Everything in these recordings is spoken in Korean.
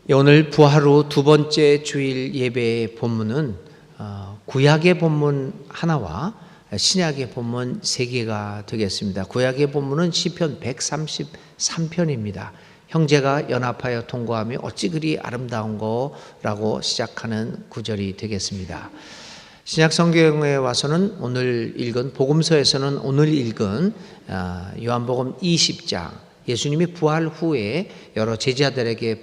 오늘 부활 후 두 번째 주일 예배의 본문은 구약의 본문 하나와 신약의 본문 3개가 되겠습니다. 구약의 본문은 시편 133편입니다. 형제가 연합하여 통고하며 어찌 그리 아름다운거라고 시작하는 구절이 되겠습니다. 신약 성경에 와서는 오늘 읽은 복음서에서는 오늘 읽은 요한복음 20장 예수님이 부활 후에 여러 제자들에게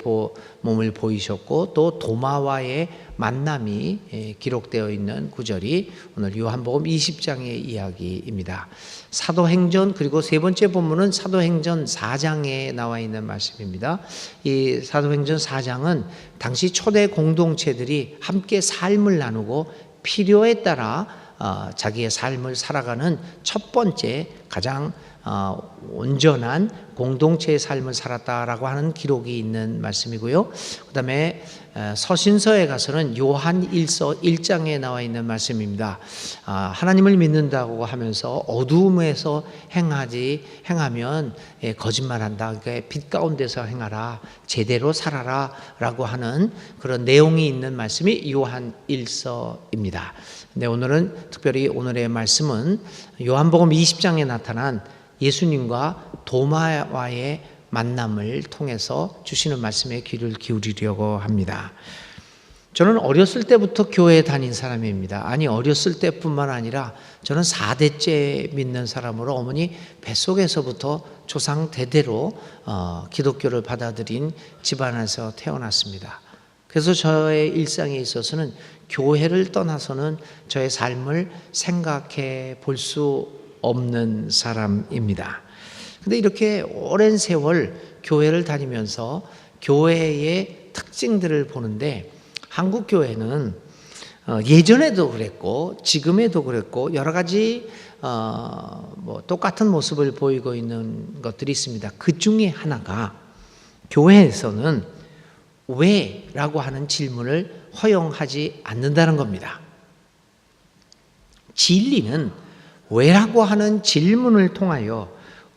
몸을 보이셨고 또 도마와의 만남이 기록되어 있는 구절이 오늘 요한복음 20장의 이야기입니다. 사도행전 그리고 세 번째 본문은 사도행전 4장에 나와 있는 말씀입니다. 이 사도행전 4장은 당시 초대 공동체들이 함께 삶을 나누고 필요에 따라 자기의 삶을 살아가는 첫 번째 가장 온전한 공동체의 삶을 살았다라고 하는 기록이 있는 말씀이고요. 그 다음에 서신서에 가서는 요한 1서 1장에 나와 있는 말씀입니다. 하나님을 믿는다고 하면서 어두움에서 행하면 거짓말한다. 그러니까 빛 가운데서 행하라. 제대로 살아라. 라고 하는 그런 내용이 있는 말씀이 요한 1서입니다. 근데 오늘은 특별히 오늘의 말씀은 요한복음 20장에 나타난 예수님과 도마와의 만남을 통해서 주시는 말씀에 귀를 기울이려고 합니다. 저는 어렸을 때부터 교회에 다닌 사람입니다. 아니 어렸을 때뿐만 아니라 저는 4대째 믿는 사람으로 어머니 뱃속에서부터 조상 대대로 기독교를 받아들인 집안에서 태어났습니다. 그래서 저의 일상에 있어서는 교회를 떠나서는 저의 삶을 생각해 볼 수 없는 사람입니다. 근데 이렇게 오랜 세월 교회를 다니면서 교회의 특징들을 보는데 한국 교회는 예전에도 그랬고 지금에도 그랬고 여러 가지 똑같은 모습을 보이고 있는 것들이 있습니다. 그 중에 하나가 교회에서는 왜? 라고 하는 질문을 허용하지 않는다는 겁니다. 진리는 왜라고 하는 질문을 통하여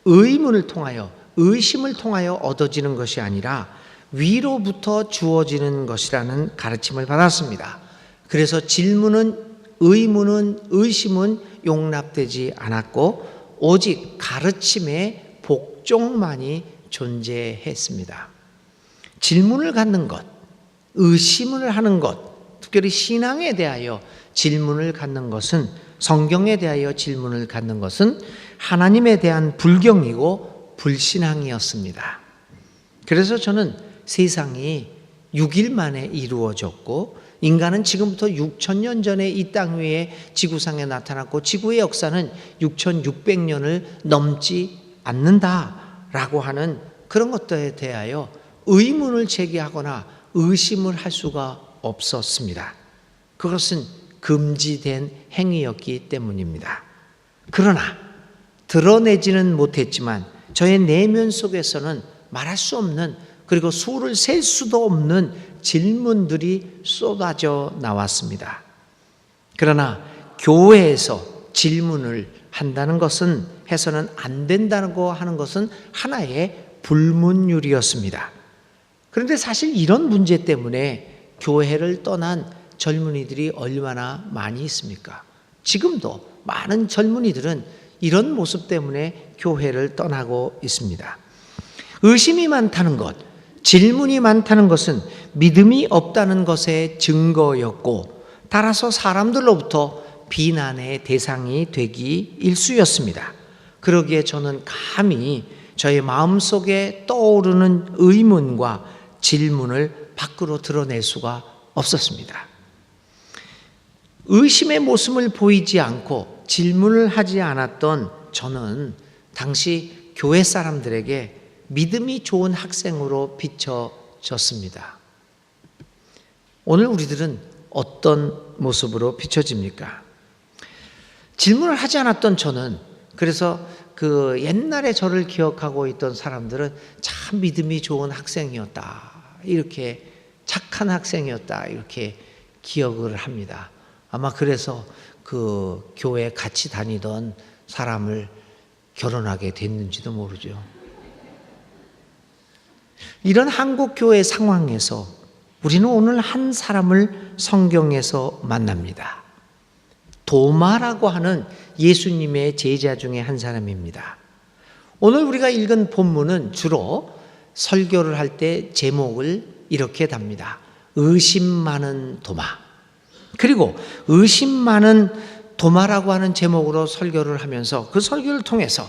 의문을 통하여 의심을 통하여 얻어지는 것이 아니라 위로부터 주어지는 것이라는 가르침을 받았습니다. 그래서 질문은 의문은 의심은 용납되지 않았고 오직 가르침의 복종만이 존재했습니다. 질문을 갖는 것, 의심을 하는 것, 특별히 신앙에 대하여 질문을 갖는 것은 성경에 대하여 질문을 갖는 것은 하나님에 대한 불경이고 불신앙이었습니다. 그래서 저는 세상이 6일 만에 이루어졌고 인간은 지금부터 6,000년 전에 이 땅 위에 지구상에 나타났고 지구의 역사는 6,600년을 넘지 않는다라고 하는 그런 것들에 대하여 의문을 제기하거나 의심을 할 수가 없었습니다. 그것은 금지된 행위였기 때문입니다. 그러나 드러내지는 못했지만 저의 내면 속에서는 말할 수 없는 그리고 수를 셀 수도 없는 질문들이 쏟아져 나왔습니다. 그러나 교회에서 질문을 한다는 것은 해서는 안 된다고 하는 것은 하나의 불문율이었습니다. 그런데 사실 이런 문제 때문에 교회를 떠난 젊은이들이 얼마나 많이 있습니까? 지금도 많은 젊은이들은 이런 모습 때문에 교회를 떠나고 있습니다. 의심이 많다는 것, 질문이 많다는 것은 믿음이 없다는 것의 증거였고 따라서 사람들로부터 비난의 대상이 되기 일쑤였습니다. 그러기에 저는 감히 저의 마음속에 떠오르는 의문과 질문을 밖으로 드러낼 수가 없었습니다. 의심의 모습을 보이지 않고 질문을 하지 않았던 저는 당시 교회 사람들에게 믿음이 좋은 학생으로 비춰졌습니다. 오늘 우리들은 어떤 모습으로 비춰집니까? 질문을 하지 않았던 저는 그래서 그 옛날에 저를 기억하고 있던 사람들은 참 믿음이 좋은 학생이었다. 이렇게 착한 학생이었다. 이렇게 기억을 합니다. 아마 그래서 그 교회에 같이 다니던 사람을 결혼하게 됐는지도 모르죠. 이런 한국 교회 상황에서 우리는 오늘 한 사람을 성경에서 만납니다. 도마라고 하는 예수님의 제자 중에 한 사람입니다. 오늘 우리가 읽은 본문은 주로 설교를 할 때 제목을 이렇게 답니다. 의심 많은 도마. 그리고 의심 많은 도마라고 하는 제목으로 설교를 하면서 그 설교를 통해서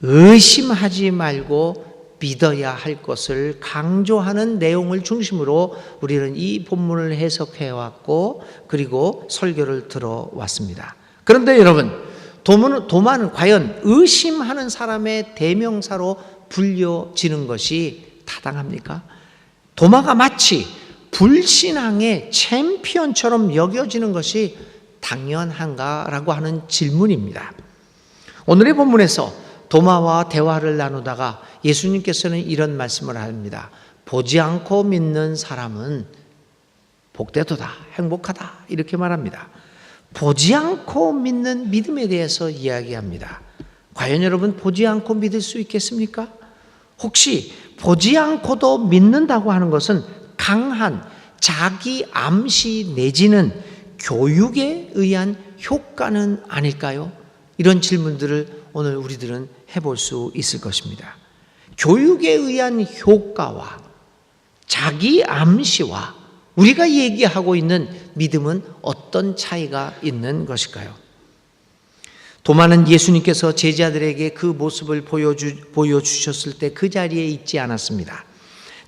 의심하지 말고 믿어야 할 것을 강조하는 내용을 중심으로 우리는 이 본문을 해석해 왔고 그리고 설교를 들어왔습니다. 그런데 여러분, 도마는 과연 의심하는 사람의 대명사로 불려지는 것이 타당합니까? 도마가 마치 불신앙의 챔피언처럼 여겨지는 것이 당연한가라고 하는 질문입니다. 오늘의 본문에서 도마와 대화를 나누다가 예수님께서는 이런 말씀을 합니다. 보지 않고 믿는 사람은 복되도다, 행복하다, 이렇게 말합니다. 보지 않고 믿는 믿음에 대해서 이야기합니다. 과연 여러분 보지 않고 믿을 수 있겠습니까? 혹시 보지 않고도 믿는다고 하는 것은 강한 자기 암시 내지는 교육에 의한 효과는 아닐까요? 이런 질문들을 오늘 우리들은 해볼 수 있을 것입니다. 교육에 의한 효과와 자기 암시와 우리가 얘기하고 있는 믿음은 어떤 차이가 있는 것일까요? 도마는 예수님께서 제자들에게 그 모습을 보여주셨을 때 그 자리에 있지 않았습니다.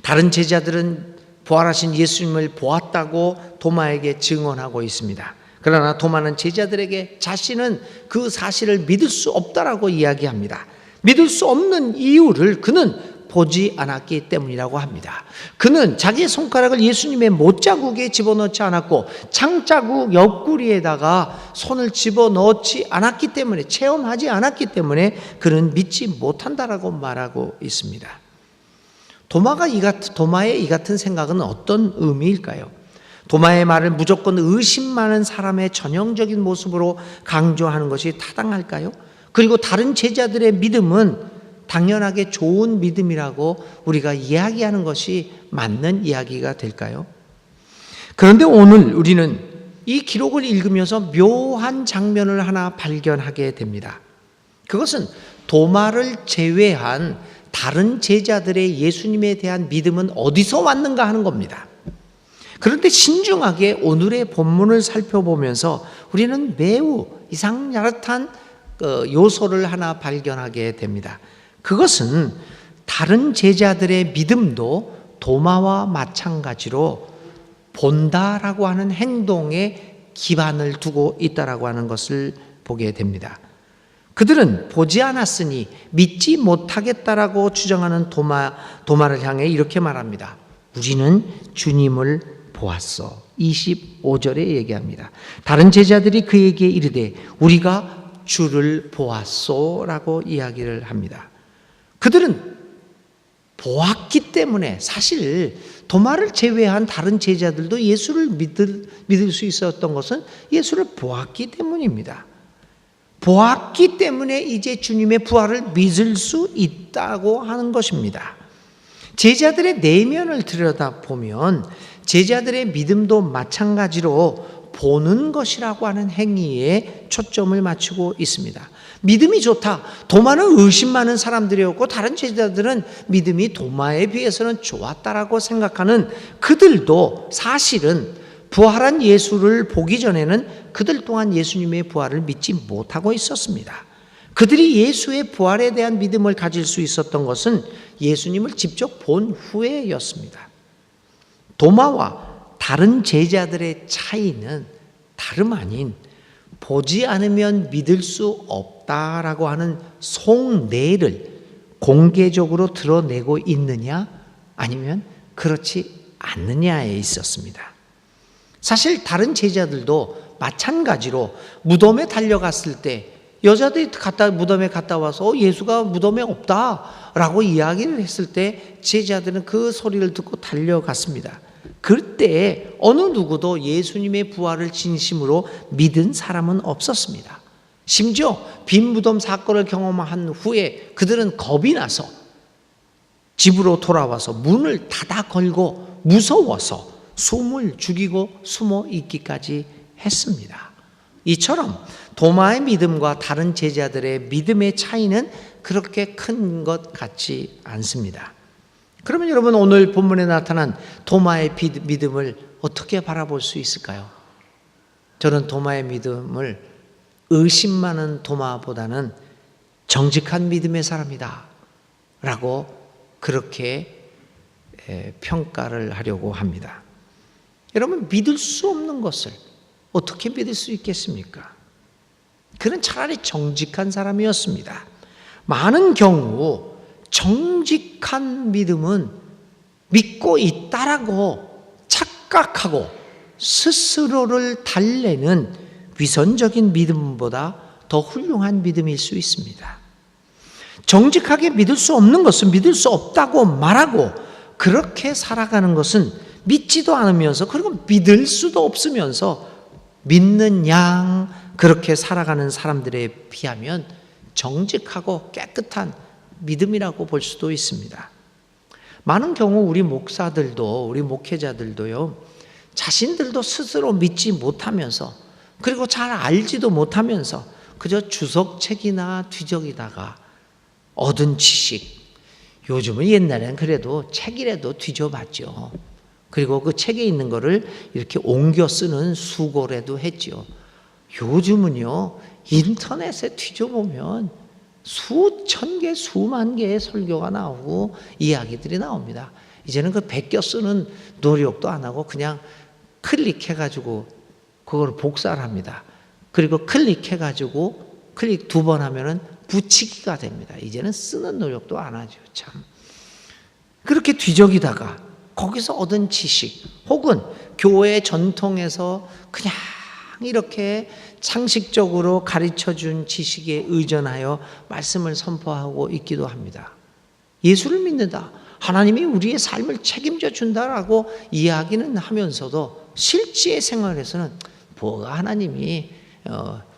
다른 제자들은 부활하신 예수님을 보았다고 도마에게 증언하고 있습니다. 그러나 도마는 제자들에게 자신은 그 사실을 믿을 수 없다라고 이야기합니다. 믿을 수 없는 이유를 그는 보지 않았기 때문이라고 합니다. 그는 자기의 손가락을 예수님의 못자국에 집어넣지 않았고 창자국 옆구리에다가 손을 집어넣지 않았기 때문에, 체험하지 않았기 때문에 그는 믿지 못한다라고 말하고 있습니다. 도마의 이 같은 생각은 어떤 의미일까요? 도마의 말을 무조건 의심 많은 사람의 전형적인 모습으로 강조하는 것이 타당할까요? 그리고 다른 제자들의 믿음은 당연하게 좋은 믿음이라고 우리가 이야기하는 것이 맞는 이야기가 될까요? 그런데 오늘 우리는 이 기록을 읽으면서 묘한 장면을 하나 발견하게 됩니다. 그것은 도마를 제외한 다른 제자들의 예수님에 대한 믿음은 어디서 왔는가 하는 겁니다. 그런데 신중하게 오늘의 본문을 살펴보면서 우리는 매우 이상야릇한 요소를 하나 발견하게 됩니다. 그것은 다른 제자들의 믿음도 도마와 마찬가지로 본다라고 하는 행동에 기반을 두고 있다라고 하는 것을 보게 됩니다. 그들은 보지 않았으니 믿지 못하겠다라고 주장하는 도마를 향해 이렇게 말합니다. 우리는 주님을 보았어. 25절에 얘기합니다. 다른 제자들이 그에게 이르되 우리가 주를 보았소 라고 이야기를 합니다. 그들은 보았기 때문에, 사실 도마를 제외한 다른 제자들도 예수를 믿을 수 있었던 것은 예수를 보았기 때문입니다. 보았기 때문에 이제 주님의 부활을 믿을 수 있다고 하는 것입니다. 제자들의 내면을 들여다보면 제자들의 믿음도 마찬가지로 보는 것이라고 하는 행위에 초점을 맞추고 있습니다. 믿음이 좋다. 도마는 의심 많은 사람들이었고 다른 제자들은 믿음이 도마에 비해서는 좋았다라고 생각하는 그들도 사실은 부활한 예수를 보기 전에는 그들 또한 예수님의 부활을 믿지 못하고 있었습니다. 그들이 예수의 부활에 대한 믿음을 가질 수 있었던 것은 예수님을 직접 본 후에였습니다. 도마와 다른 제자들의 차이는 다름 아닌 보지 않으면 믿을 수 없다라고 하는 속내를 공개적으로 드러내고 있느냐 아니면 그렇지 않느냐에 있었습니다. 사실 다른 제자들도 마찬가지로 무덤에 달려갔을 때 여자들이 무덤에 갔다 와서 예수가 무덤에 없다라고 이야기를 했을 때 제자들은 그 소리를 듣고 달려갔습니다. 그때 어느 누구도 예수님의 부활을 진심으로 믿은 사람은 없었습니다. 심지어 빈 무덤 사건을 경험한 후에 그들은 겁이 나서 집으로 돌아와서 문을 닫아 걸고 무서워서 숨을 죽이고 숨어 있기까지 했습니다. 이처럼 도마의 믿음과 다른 제자들의 믿음의 차이는 그렇게 큰 것 같지 않습니다. 그러면 여러분, 오늘 본문에 나타난 도마의 믿음을 어떻게 바라볼 수 있을까요? 저는 도마의 믿음을 의심 많은 도마보다는 정직한 믿음의 사람이다 라고 그렇게 평가를 하려고 합니다. 여러분, 믿을 수 없는 것을 어떻게 믿을 수 있겠습니까? 그는 차라리 정직한 사람이었습니다. 많은 경우 정직한 믿음은 믿고 있다라고 착각하고 스스로를 달래는 위선적인 믿음보다 더 훌륭한 믿음일 수 있습니다. 정직하게 믿을 수 없는 것은 믿을 수 없다고 말하고 그렇게 살아가는 것은 믿지도 않으면서, 그리고 믿을 수도 없으면서 믿는 양 그렇게 살아가는 사람들에 비하면 정직하고 깨끗한 믿음이라고 볼 수도 있습니다. 많은 경우 우리 목사들도, 우리 목회자들도요, 자신들도 스스로 믿지 못하면서, 그리고 잘 알지도 못하면서 그저 주석책이나 뒤적이다가 얻은 지식, 요즘은 옛날에는 그래도 책이라도 뒤져봤죠. 그리고 그 책에 있는 거를 이렇게 옮겨 쓰는 수고라도 했죠. 요즘은요, 인터넷에 뒤져보면 수천 개, 수만 개의 설교가 나오고 이야기들이 나옵니다. 이제는 그 베껴 쓰는 노력도 안 하고 그냥 클릭해가지고 그걸 복사를 합니다. 그리고 클릭해가지고 클릭 2번 하면은 붙이기가 됩니다. 이제는 쓰는 노력도 안 하죠. 참. 그렇게 뒤적이다가 거기서 얻은 지식, 혹은 교회 전통에서 그냥 이렇게 상식적으로 가르쳐준 지식에 의존하여 말씀을 선포하고 있기도 합니다. 예수를 믿는다, 하나님이 우리의 삶을 책임져 준다라고 이야기는 하면서도 실제 생활에서는 뭐가 하나님이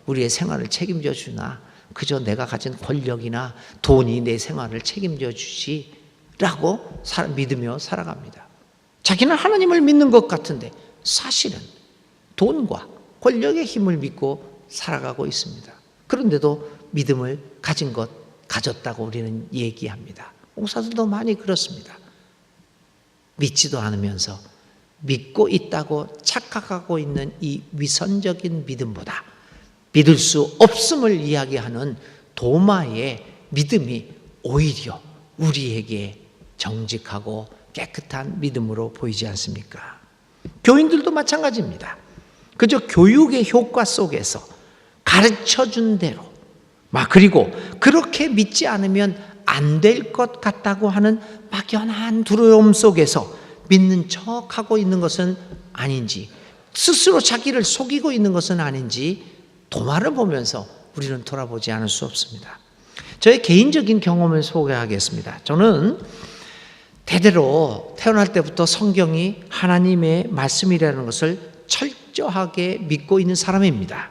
우리의 생활을 책임져 주나, 그저 내가 가진 권력이나 돈이 내 생활을 책임져 주지라고 믿으며 살아갑니다. 자기는 하나님을 믿는 것 같은데 사실은 돈과 권력의 힘을 믿고 살아가고 있습니다. 그런데도 믿음을 가졌다고 우리는 얘기합니다. 목사들도 많이 그렇습니다. 믿지도 않으면서 믿고 있다고 착각하고 있는 이 위선적인 믿음보다 믿을 수 없음을 이야기하는 도마의 믿음이 오히려 우리에게 정직하고 깨끗한 믿음으로 보이지 않습니까? 교인들도 마찬가지입니다. 그저 교육의 효과 속에서 가르쳐준 대로, 그리고 그렇게 믿지 않으면 안 될 것 같다고 하는 막연한 두려움 속에서 믿는 척하고 있는 것은 아닌지, 스스로 자기를 속이고 있는 것은 아닌지 도마를 보면서 우리는 돌아보지 않을 수 없습니다. 저의 개인적인 경험을 소개하겠습니다. 저는 대대로 태어날 때부터 성경이 하나님의 말씀이라는 것을 철저하게 믿고 있는 사람입니다.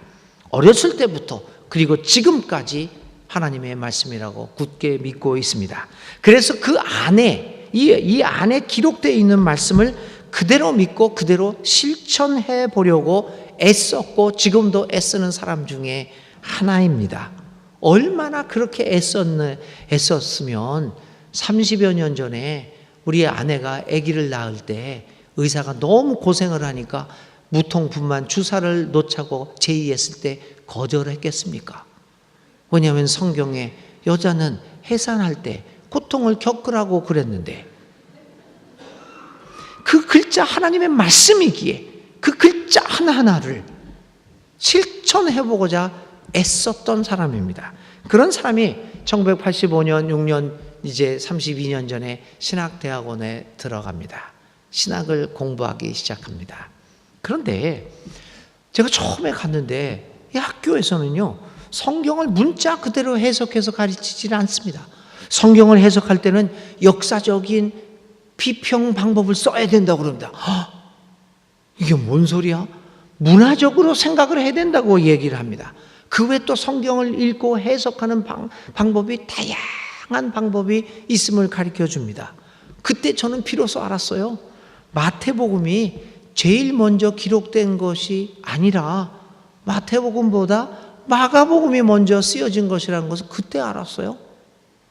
어렸을 때부터 그리고 지금까지 하나님의 말씀이라고 굳게 믿고 있습니다. 그래서 그 안에 이 안에 기록되어 있는 말씀을 그대로 믿고 그대로 실천해 보려고 애썼고 지금도 애쓰는 사람 중에 하나입니다. 얼마나 그렇게 애썼으면 30여 년 전에 우리 아내가 아기를 낳을 때 의사가 너무 고생을 하니까 무통분만 주사를 놓자고 제의했을 때 거절했겠습니까? 왜냐하면 성경에 여자는 해산할 때 고통을 겪으라고 그랬는데, 그 글자 하나님의 말씀이기에 그 글자 하나하나를 실천해보고자 애썼던 사람입니다. 그런 사람이 1985년 6년 이제 32년 전에 신학대학원에 들어갑니다. 신학을 공부하기 시작합니다. 그런데 제가 처음에 갔는데 이 학교에서는요, 성경을 문자 그대로 해석해서 가르치지는 않습니다. 성경을 해석할 때는 역사적인 비평 방법을 써야 된다고 그럽니다. 이게 뭔 소리야? 문화적으로 생각을 해야 된다고 얘기를 합니다. 그 외에 또 성경을 읽고 해석하는 방법이 다양한 방법이 있음을 가르쳐 줍니다. 그때 저는 비로소 알았어요. 마태복음이 제일 먼저 기록된 것이 아니라 마태복음보다 마가복음이 먼저 쓰여진 것이라는 것을 그때 알았어요.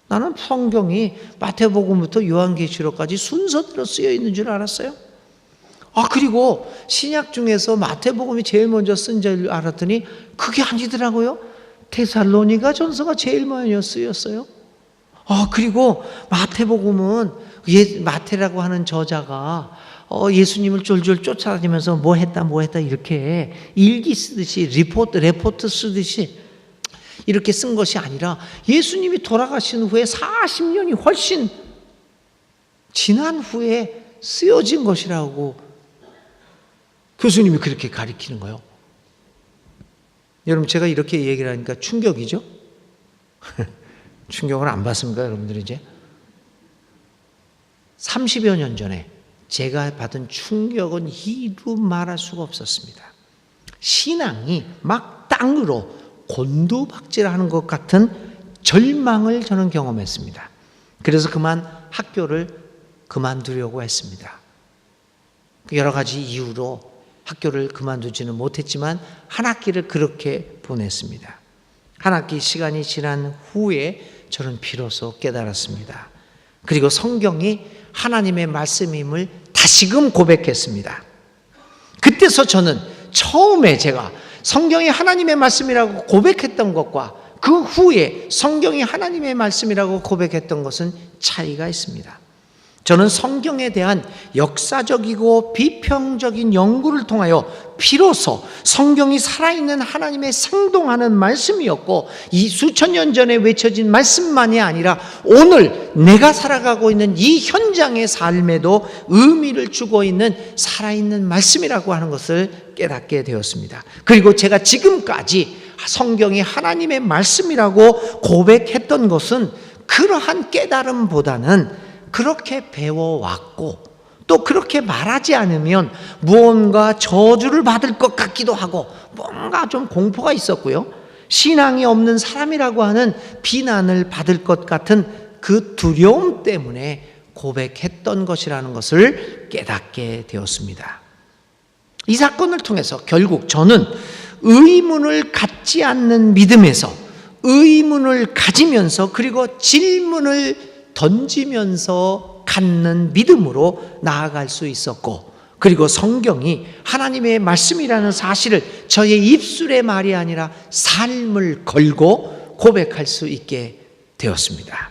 나는 성경이 마태복음부터 요한계시록까지 순서대로 쓰여 있는 줄 알았어요. 그리고 신약 중에서 마태복음이 제일 먼저 쓴 줄 알았더니 그게 아니더라고요. 데살로니가 전서가 제일 먼저 쓰였어요. 그리고 마태복음은 마태라고 하는 저자가 예수님을 쫄쫄 쫓아다니면서 뭐 했다 이렇게 일기 쓰듯이 레포트 쓰듯이 이렇게 쓴 것이 아니라 예수님이 돌아가신 후에 40년이 훨씬 지난 후에 쓰여진 것이라고 교수님이 그렇게 가리키는 거예요. 여러분, 제가 이렇게 얘기를 하니까 충격이죠? 충격을 안 받습니까, 여러분들이 이제? 30여 년 전에 제가 받은 충격은 이루 말할 수가 없었습니다. 신앙이 막 땅으로 곤두박질하는 것 같은 절망을 저는 경험했습니다. 그래서 학교를 그만두려고 했습니다. 여러 가지 이유로 학교를 그만두지는 못했지만 한 학기를 그렇게 보냈습니다. 한 학기 시간이 지난 후에 저는 비로소 깨달았습니다. 그리고 성경이 하나님의 말씀임을 다시금 고백했습니다. 그때서 저는 처음에 제가 성경이 하나님의 말씀이라고 고백했던 것과 그 후에 성경이 하나님의 말씀이라고 고백했던 것은 차이가 있습니다. 저는 성경에 대한 역사적이고 비평적인 연구를 통하여 비로소 성경이 살아있는 하나님의 생동하는 말씀이었고, 이 수천 년 전에 외쳐진 말씀만이 아니라 오늘 내가 살아가고 있는 이 현장의 삶에도 의미를 주고 있는 살아있는 말씀이라고 하는 것을 깨닫게 되었습니다. 그리고 제가 지금까지 성경이 하나님의 말씀이라고 고백했던 것은 그러한 깨달음보다는 그렇게 배워왔고, 또 그렇게 말하지 않으면 무언가 저주를 받을 것 같기도 하고 뭔가 좀 공포가 있었고요, 신앙이 없는 사람이라고 하는 비난을 받을 것 같은 그 두려움 때문에 고백했던 것이라는 것을 깨닫게 되었습니다. 이 사건을 통해서 결국 저는 의문을 갖지 않는 믿음에서 의문을 가지면서, 그리고 질문을 던지면서 갖는 믿음으로 나아갈 수 있었고, 그리고 성경이 하나님의 말씀이라는 사실을 저의 입술의 말이 아니라 삶을 걸고 고백할 수 있게 되었습니다.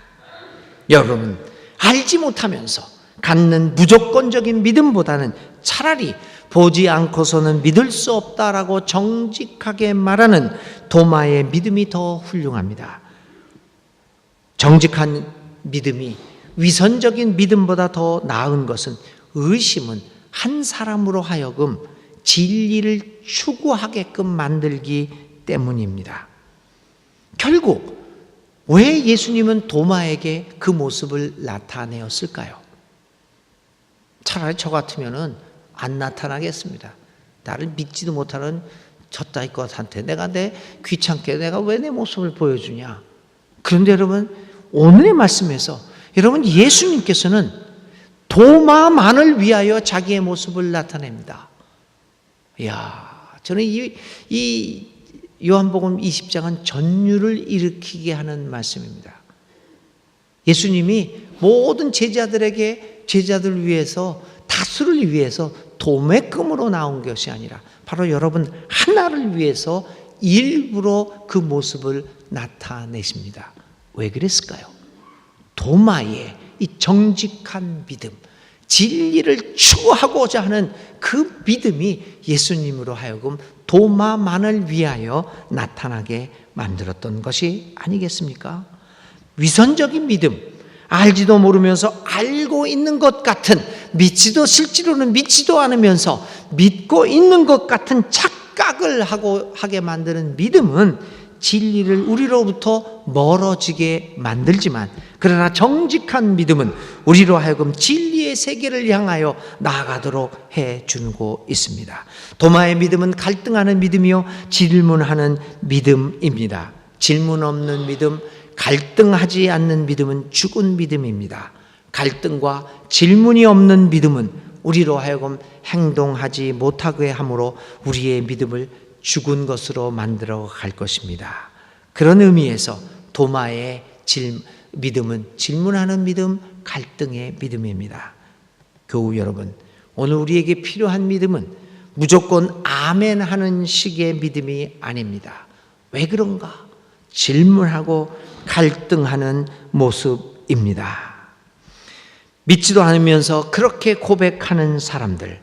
여러분, 알지 못하면서 갖는 무조건적인 믿음보다는 차라리 보지 않고서는 믿을 수 없다라고 정직하게 말하는 도마의 믿음이 더 훌륭합니다. 정직한 믿음이 위선적인 믿음보다 더 나은 것은 의심은 한 사람으로 하여금 진리를 추구하게끔 만들기 때문입니다. 결국 왜 예수님은 도마에게 그 모습을 나타내었을까요? 차라리 저 같으면은 안 나타나겠습니다. 나를 믿지도 못하는 저따위 것한테 내가 귀찮게 내가 왜 내 모습을 보여주냐. 그런데 여러분, 오늘의 말씀에서 여러분, 예수님께서는 도마만을 위하여 자기의 모습을 나타냅니다. 저는 이 요한복음 20장은 전율을 일으키게 하는 말씀입니다. 예수님이 모든 제자들을 위해서, 다수를 위해서 도매금으로 나온 것이 아니라 바로 여러분 하나를 위해서 일부러 그 모습을 나타내십니다. 왜 그랬을까요? 도마의 이 정직한 믿음, 진리를 추구하고자 하는 그 믿음이 예수님으로 하여금 도마만을 위하여 나타나게 만들었던 것이 아니겠습니까? 위선적인 믿음, 알지도 모르면서 알고 있는 것 같은, 실제로는 믿지도 않으면서 믿고 있는 것 같은 착각을 하게 만드는 믿음은 진리를 우리로부터 멀어지게 만들지만, 그러나 정직한 믿음은 우리로 하여금 진리의 세계를 향하여 나아가도록 해주고 있습니다. 도마의 믿음은 갈등하는 믿음이요 질문하는 믿음입니다. 질문 없는 믿음, 갈등하지 않는 믿음은 죽은 믿음입니다. 갈등과 질문이 없는 믿음은 우리로 하여금 행동하지 못하게 함으로 우리의 믿음을 죽은 것으로 만들어 갈 것입니다. 그런 의미에서 도마의 믿음은 질문하는 믿음, 갈등의 믿음입니다. 교우 여러분, 오늘 우리에게 필요한 믿음은 무조건 아멘 하는 식의 믿음이 아닙니다. 왜 그런가? 질문하고 갈등하는 모습입니다. 믿지도 않으면서 그렇게 고백하는 사람들,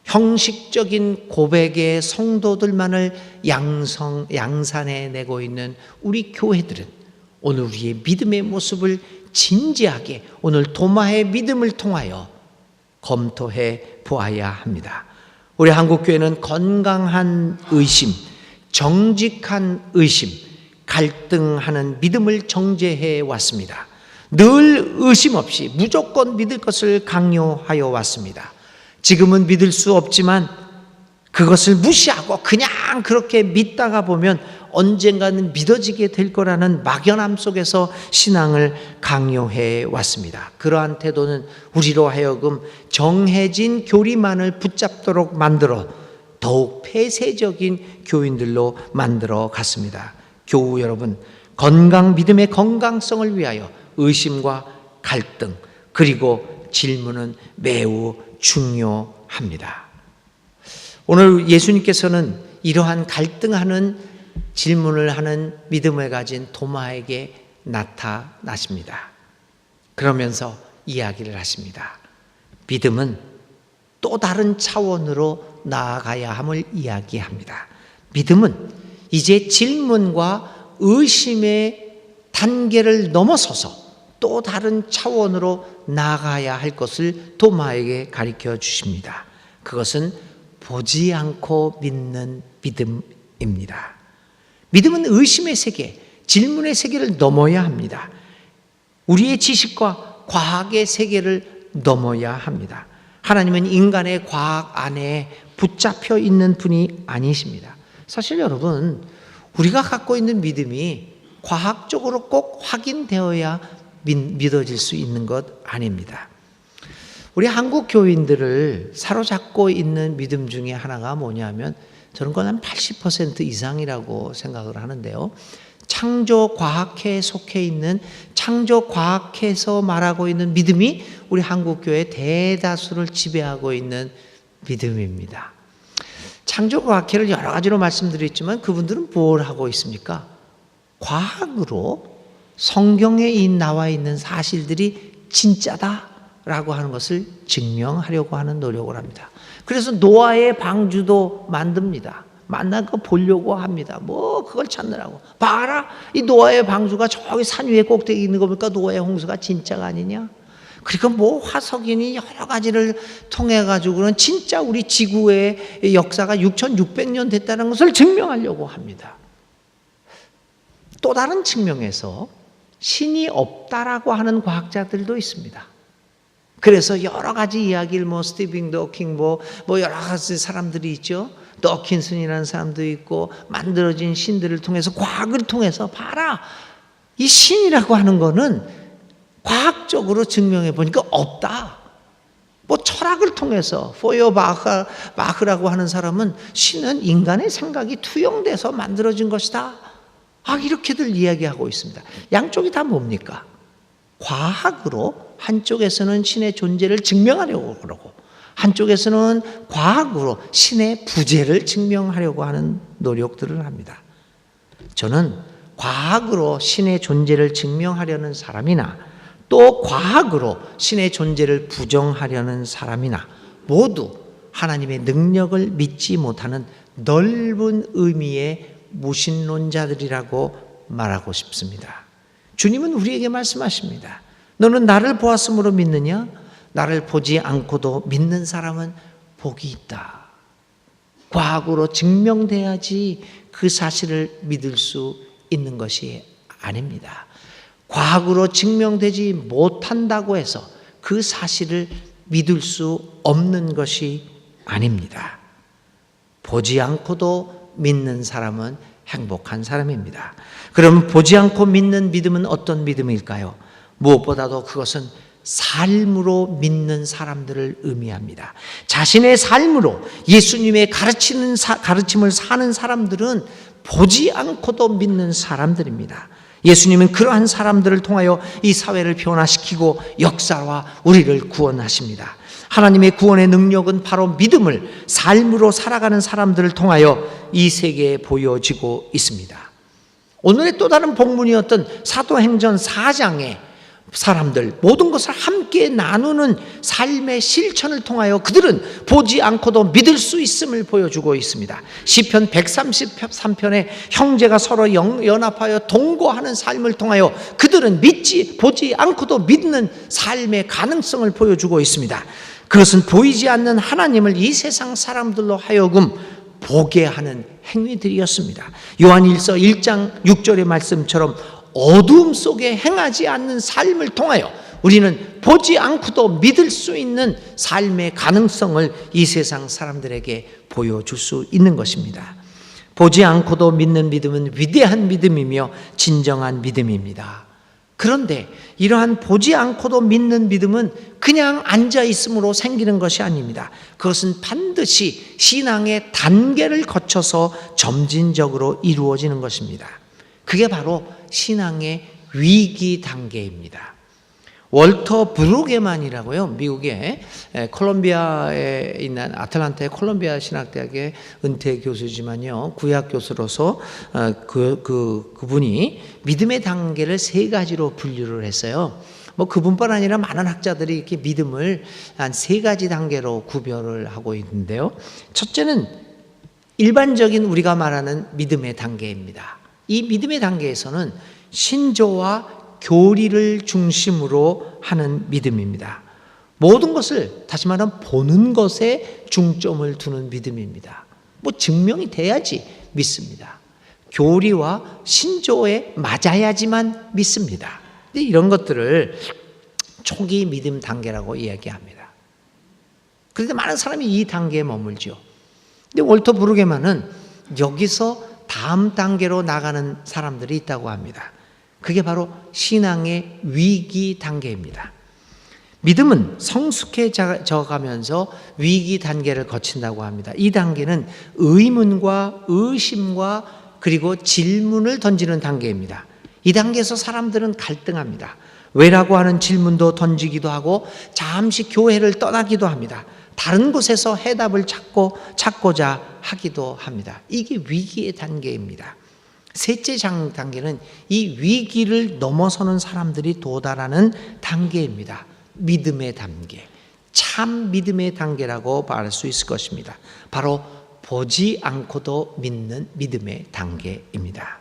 형식적인 고백의 성도들만을 양산해내고 있는 우리 교회들은 오늘 우리의 믿음의 모습을 진지하게 오늘 도마의 믿음을 통하여 검토해 보아야 합니다. 우리 한국교회는 건강한 의심, 정직한 의심, 갈등하는 믿음을 정죄해 왔습니다. 늘 의심 없이 무조건 믿을 것을 강요하여 왔습니다. 지금은 믿을 수 없지만 그것을 무시하고 그냥 그렇게 믿다가 보면 언젠가는 믿어지게 될 거라는 막연함 속에서 신앙을 강요해 왔습니다. 그러한 태도는 우리로 하여금 정해진 교리만을 붙잡도록 만들어 더욱 폐쇄적인 교인들로 만들어 갔습니다. 교우 여러분, 믿음의 건강성을 위하여 의심과 갈등 그리고 질문은 매우 중요합니다. 오늘 예수님께서는 이러한 갈등하는 질문을 하는 믿음을 가진 도마에게 나타나십니다. 그러면서 이야기를 하십니다. 믿음은 또 다른 차원으로 나아가야 함을 이야기합니다. 믿음은 이제 질문과 의심의 단계를 넘어서서 또 다른 차원으로 나아가야 할 것을 도마에게 가르쳐 주십니다. 그것은 보지 않고 믿는 믿음입니다. 믿음은 의심의 세계, 질문의 세계를 넘어야 합니다. 우리의 지식과 과학의 세계를 넘어야 합니다. 하나님은 인간의 과학 안에 붙잡혀 있는 분이 아니십니다. 사실 여러분, 우리가 갖고 있는 믿음이 과학적으로 꼭 확인되어야 믿어질 수 있는 것 아닙니다. 우리 한국 교인들을 사로잡고 있는 믿음 중에 하나가 뭐냐면 저는 그건 한 80% 이상이라고 생각을 하는데요. 창조과학회에 속해 있는 창조과학회에서 말하고 있는 믿음이 우리 한국교회 대다수를 지배하고 있는 믿음입니다. 창조과학회를 여러 가지로 말씀드렸지만 그분들은 뭘 하고 있습니까? 과학으로 성경에 나와 있는 사실들이 진짜다라고 하는 것을 증명하려고 하는 노력을 합니다. 그래서 노아의 방주도 만듭니다. 만난 거 보려고 합니다. 그걸 찾느라고. 봐라, 이 노아의 방주가 저기 산 위에 꼭대기 있는 거 보니까 노아의 홍수가 진짜가 아니냐? 그리고 화석이니 여러 가지를 통해 가지고는 진짜 우리 지구의 역사가 6,600년 됐다는 것을 증명하려고 합니다. 또 다른 측면에서 신이 없다라고 하는 과학자들도 있습니다. 그래서 여러 가지 이야기를 스티븐 호킹 여러 가지 사람들이 있죠. 더킨슨이라는 사람도 있고 만들어진 신들을 통해서 과학을 통해서 봐라, 이 신이라고 하는 거는 과학적으로 증명해 보니까 없다. 철학을 통해서 포여바흐라고 하는 사람은 신은 인간의 생각이 투영돼서 만들어진 것이다. 이렇게들 이야기하고 있습니다. 양쪽이 다 뭡니까? 과학으로 한쪽에서는 신의 존재를 증명하려고 그러고 한쪽에서는 과학으로 신의 부재를 증명하려고 하는 노력들을 합니다. 저는 과학으로 신의 존재를 증명하려는 사람이나 또 과학으로 신의 존재를 부정하려는 사람이나 모두 하나님의 능력을 믿지 못하는 넓은 의미의 무신론자들이라고 말하고 싶습니다. 주님은 우리에게 말씀하십니다. 너는 나를 보았으므로 믿느냐? 나를 보지 않고도 믿는 사람은 복이 있다. 과학으로 증명돼야지 그 사실을 믿을 수 있는 것이 아닙니다. 과학으로 증명되지 못한다고 해서 그 사실을 믿을 수 없는 것이 아닙니다. 보지 않고도 믿는 사람은 행복한 사람입니다. 그러면 보지 않고 믿는 믿음은 어떤 믿음일까요? 무엇보다도 그것은 삶으로 믿는 사람들을 의미합니다. 자신의 삶으로 예수님의 가르침을 사는 사람들은 보지 않고도 믿는 사람들입니다. 예수님은 그러한 사람들을 통하여 이 사회를 변화시키고 역사와 우리를 구원하십니다. 하나님의 구원의 능력은 바로 믿음을 삶으로 살아가는 사람들을 통하여 이 세계에 보여지고 있습니다. 오늘의 또 다른 본문이었던 사도행전 4장의 사람들, 모든 것을 함께 나누는 삶의 실천을 통하여 그들은 보지 않고도 믿을 수 있음을 보여주고 있습니다. 시편 133편에 형제가 서로 연합하여 동거하는 삶을 통하여 그들은 보지 않고도 믿는 삶의 가능성을 보여주고 있습니다. 그것은 보이지 않는 하나님을 이 세상 사람들로 하여금 보게 하는 행위들이었습니다. 요한일서 1장 6절의 말씀처럼 어두움 속에 행하지 않는 삶을 통하여 우리는 보지 않고도 믿을 수 있는 삶의 가능성을 이 세상 사람들에게 보여줄 수 있는 것입니다. 보지 않고도 믿는 믿음은 위대한 믿음이며 진정한 믿음입니다. 그런데 이러한 보지 않고도 믿는 믿음은 그냥 앉아 있음으로 생기는 것이 아닙니다. 그것은 반드시 신앙의 단계를 거쳐서 점진적으로 이루어지는 것입니다. 그게 바로 신앙의 위기 단계입니다. 월터 브루게만이라고요, 미국의 콜롬비아에 있는 아틀란타의 콜롬비아 신학대학의 은퇴 교수지만요, 구약 교수로서 그분이 믿음의 단계를 세 가지로 분류를 했어요. 그분뿐 아니라 많은 학자들이 이렇게 믿음을 한 세 가지 단계로 구별을 하고 있는데요. 첫째는 일반적인 우리가 말하는 믿음의 단계입니다. 이 믿음의 단계에서는 신조와 교리를 중심으로 하는 믿음입니다. 모든 것을 다시 말하면 보는 것에 중점을 두는 믿음입니다. 증명이 돼야지 믿습니다. 교리와 신조에 맞아야지만 믿습니다. 이런 것들을 초기 믿음 단계라고 이야기합니다. 그런데 많은 사람이 이 단계에 머물죠. 근데 월터 브루게만은 여기서 다음 단계로 나가는 사람들이 있다고 합니다. 그게 바로 신앙의 위기 단계입니다. 믿음은 성숙해져 가면서 위기 단계를 거친다고 합니다. 이 단계는 의문과 의심과 그리고 질문을 던지는 단계입니다. 이 단계에서 사람들은 갈등합니다. 왜라고 하는 질문도 던지기도 하고 잠시 교회를 떠나기도 합니다. 다른 곳에서 해답을 찾고자 하기도 합니다. 이게 위기의 단계입니다. 셋째 단계는 이 위기를 넘어서는 사람들이 도달하는 단계입니다. 믿음의 단계, 참 믿음의 단계라고 말할 수 있을 것입니다. 바로 보지 않고도 믿는 믿음의 단계입니다.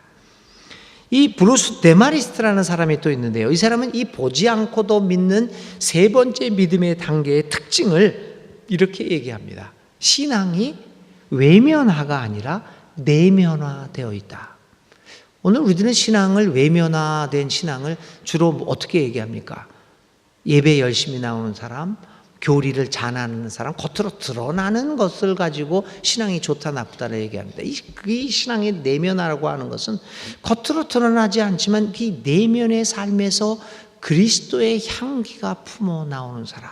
이 브루스 데마리스트라는 사람이 또 있는데요. 이 사람은 이 보지 않고도 믿는 세 번째 믿음의 단계의 특징을 이렇게 얘기합니다. 신앙이 외면화가 아니라 내면화되어 있다. 오늘 우리들은 신앙을, 외면화된 신앙을 주로 어떻게 얘기합니까? 예배 열심히 나오는 사람, 교리를 잘하는 사람, 겉으로 드러나는 것을 가지고 신앙이 좋다 나쁘다를 얘기합니다. 이 신앙의 내면화라고 하는 것은 겉으로 드러나지 않지만 이 내면의 삶에서 그리스도의 향기가 품어 나오는 사람,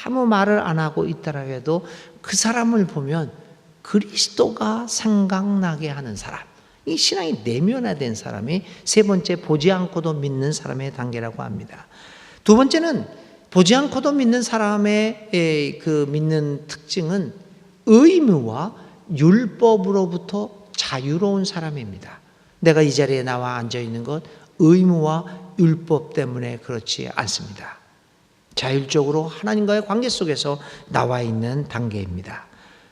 아무 말을 안 하고 있더라 해도 그 사람을 보면 그리스도가 생각나게 하는 사람, 이 신앙이 내면화된 사람이 세 번째, 보지 않고도 믿는 사람의 단계라고 합니다. 두 번째는 보지 않고도 믿는 사람의 그 믿는 특징은 의무와 율법으로부터 자유로운 사람입니다. 내가 이 자리에 나와 앉아 있는 것 의무와 율법 때문에 그렇지 않습니다. 자율적으로 하나님과의 관계 속에서 나와 있는 단계입니다.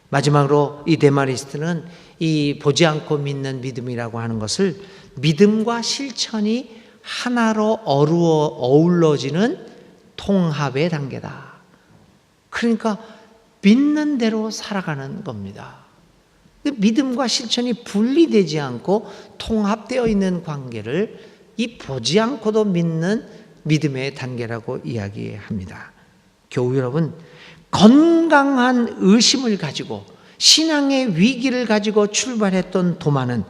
마지막으로 이 데마리스트는 이 보지 않고 믿는 믿음이라고 하는 것을 믿음과 실천이 하나로 어우러지는 통합의 단계다. 그러니까 믿는 대로 살아가는 겁니다. 믿음과 실천이 분리되지 않고 통합되어 있는 관계를 이 보지 않고도 믿는 믿음의 단계라고 이야기합니다. 교우 여러분, 건강한 의심을 가지고 신앙의 위기를 가지고 출발했던 도마는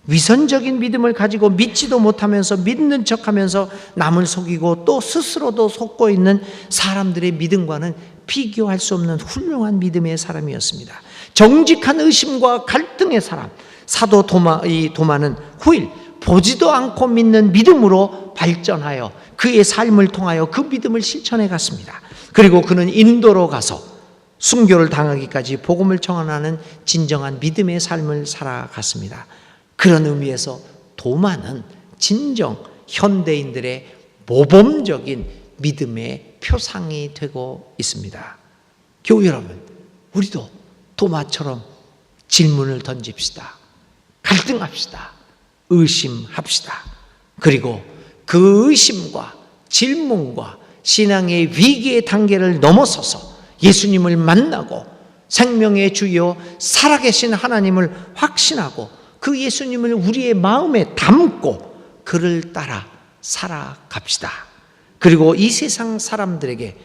위선적인 믿음을 가지고 믿지도 못하면서 믿는 척하면서 남을 속이고 또 스스로도 속고 있는 사람들의 믿음과는 비교할 수 없는 훌륭한 믿음의 사람이었습니다. 정직한 의심과 갈등의 사람, 사도 도마는 후일 보지도 않고 믿는 믿음으로 발전하여 그의 삶을 통하여 그 믿음을 실천해 갔습니다. 그리고 그는 인도로 가서 순교를 당하기까지 복음을 청하는 진정한 믿음의 삶을 살아갔습니다. 그런 의미에서 도마는 진정 현대인들의 모범적인 믿음의 표상이 되고 있습니다. 교우 여러분, 우리도 도마처럼 질문을 던집시다. 갈등합시다. 의심합시다. 그리고 그 의심과 질문과 신앙의 위기의 단계를 넘어서서 예수님을 만나고 생명의 주여 살아계신 하나님을 확신하고 그 예수님을 우리의 마음에 담고 그를 따라 살아갑시다. 그리고 이 세상 사람들에게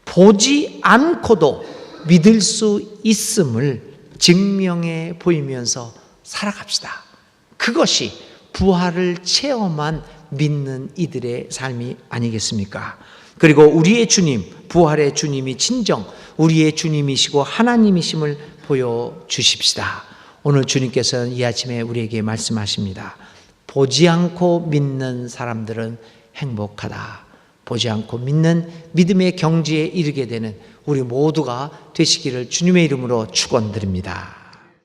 보지 않고도 믿을 수 있음을 증명해 보이면서 살아갑시다. 그것이 부활을 체험한 믿는 이들의 삶이 아니겠습니까? 그리고 우리의 주님, 부활의 주님이 진정 우리의 주님이시고 하나님이심을 보여주십시다. 오늘 주님께서는 이 아침에 우리에게 말씀하십니다. 보지 않고 믿는 사람들은 행복하다. 보지 않고 믿는 믿음의 경지에 이르게 되는 우리 모두가 되시기를 주님의 이름으로 축원드립니다.